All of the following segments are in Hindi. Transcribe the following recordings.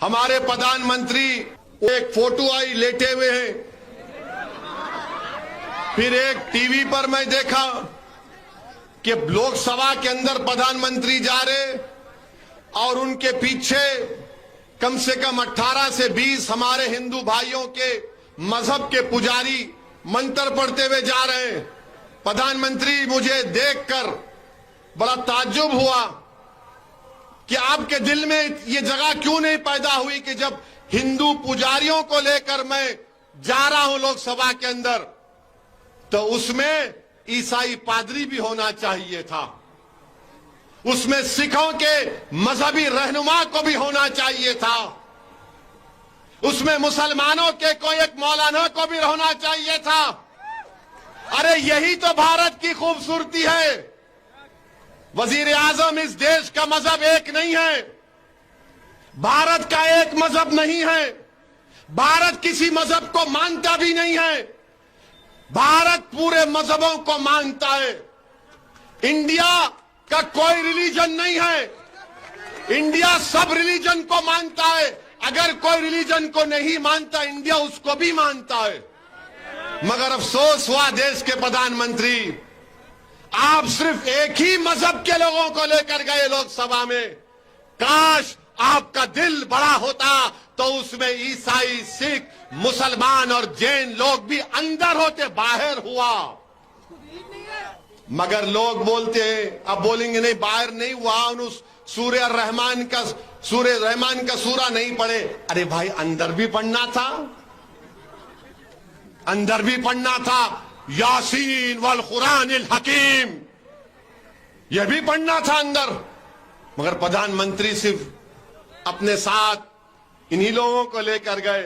हमारे प्रधानमंत्री एक फोटो आई लेटे हुए हैं, फिर एक टीवी पर मैं देखा कि लोकसभा के अंदर प्रधानमंत्री जा रहे और उनके पीछे कम से कम 18 से 20 हमारे हिंदू भाइयों के मजहब के पुजारी मंत्र पढ़ते हुए जा रहे हैं। प्रधानमंत्री, मुझे देखकर बड़ा ताज्जुब हुआ कि आपके दिल में ये जगह क्यों नहीं पैदा हुई कि जब हिंदू पुजारियों को लेकर मैं जा रहा हूं लोकसभा के अंदर, तो उसमें ईसाई पादरी भी होना चाहिए था, उसमें सिखों के मजहबी रहनुमा को भी होना चाहिए था, उसमें मुसलमानों के कोई एक मौलाना को भी होना चाहिए था। अरे यही तो भारत की खूबसूरती है। वजीर आजम, इस देश का मजहब एक नहीं है, भारत का एक मजहब नहीं है, भारत किसी मजहब को मानता भी नहीं है, भारत पूरे मजहबों को मानता है। इंडिया का कोई रिलीजन नहीं है, इंडिया सब रिलीजन को मानता है। अगर कोई रिलीजन को नहीं मानता, इंडिया उसको भी मानता है। मगर अफसोस हुआ देश के प्रधानमंत्री, आप सिर्फ एक ही मजहब के लोगों को लेकर गए लोकसभा में। काश आपका दिल बड़ा होता तो उसमें ईसाई, सिख, मुसलमान और जैन लोग भी अंदर होते, बाहर हुआ। मगर लोग बोलते हैं, अब बोलेंगे नहीं बाहर नहीं हुआ, उस सूर्य रहमान का सूरा नहीं पढ़े। अरे भाई, अंदर भी पढ़ना था, अंदर भी पढ़ना था। यासीन वल कुरानिल हकीम, यह भी पढ़ना था अंदर। मगर प्रधानमंत्री सिर्फ अपने साथ इन्हीं लोगों को लेकर गए।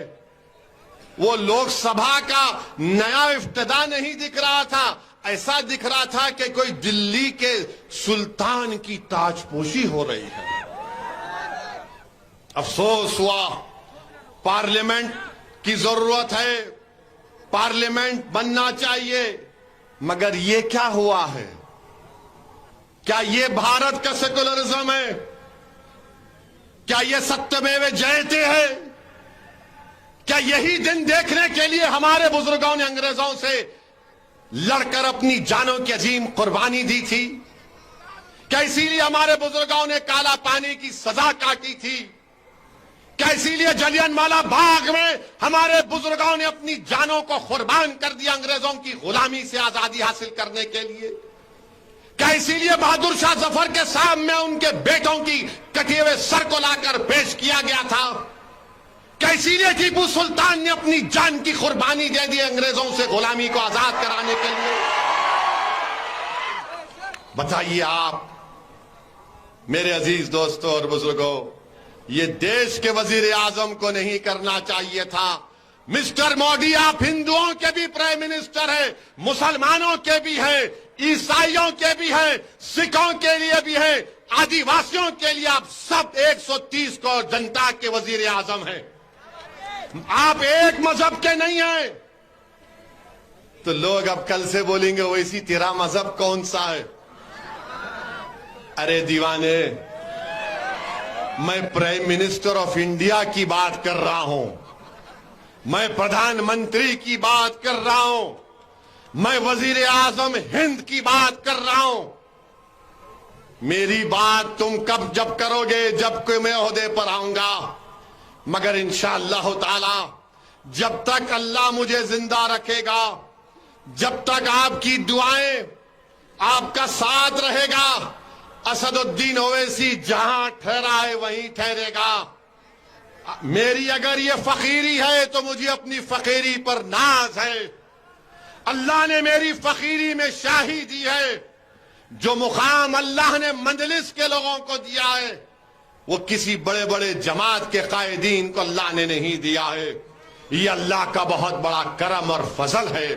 वो लोकसभा का नया इफ्तिदा नहीं दिख रहा था, ऐसा दिख रहा था कि कोई दिल्ली के सुल्तान की ताजपोशी हो रही है। अफसोस हुआ, पार्लियामेंट की जरूरत है, पार्लियामेंट बनना चाहिए। मगर ये क्या हुआ है? क्या ये भारत का सेकुलरिज्म है? क्या ये सत्यमेव जयते है? क्या यही दिन देखने के लिए हमारे बुजुर्गों ने अंग्रेजों से लड़कर अपनी जानों की अजीम कुर्बानी दी थी? क्या इसीलिए हमारे बुजुर्गों ने काला पानी की सजा काटी थी? क्या इसीलिए जलियांवाला बाग में हमारे बुजुर्गों ने अपनी जानों को कुर्बान कर दिया अंग्रेजों की गुलामी से आजादी हासिल करने के लिए? क्या इसीलिए बहादुर शाह जफर के सामने उनके बेटों की कटे हुए सर को लाकर पेश किया गया था? क्या इसीलिए टीपू सुल्तान ने अपनी जान की कुर्बानी दे दी अंग्रेजों से गुलामी को आजाद कराने के लिए? बताइए आप मेरे अजीज दोस्तों और बुजुर्गों, ये देश के वजीर आजम को नहीं करना चाहिए था। मिस्टर मोदी, आप हिंदुओं के भी प्राइम मिनिस्टर हैं, मुसलमानों के भी हैं, ईसाइयों के भी हैं, सिखों के लिए भी हैं, आदिवासियों के लिए आप सब 130 करोड़ जनता के वजीर आजम हैं। आप एक मजहब के नहीं हैं। तो लोग अब कल से बोलेंगे वैसी तेरा मजहब कौन सा है? अरे दीवाने, मैं प्राइम मिनिस्टर ऑफ इंडिया की बात कर रहा हूं, मैं प्रधानमंत्री की बात कर रहा हूं, मैं वजीर आजम हिंद की बात कर रहा हूं। मेरी बात तुम कब जब करोगे? जब कोई मैं ओहदे पर आऊंगा। मगर इंशाअल्लाह ताला जब तक अल्लाह मुझे जिंदा रखेगा, जब तक आपकी दुआएं, आपका साथ रहेगा, असदुद्दीन ओवैसी जहां ठहरा है वहीं ठहरेगा। मेरी अगर ये फकीरी है तो मुझे अपनी फकीरी पर नाज है। अल्लाह ने मेरी फकीरी में शाही दी है। जो मुकाम अल्लाह ने मंजलिस के लोगों को दिया है, वो किसी बड़े बड़े जमात के कायदीन को अल्लाह ने नहीं दिया है। ये अल्लाह का बहुत बड़ा करम और फजल है।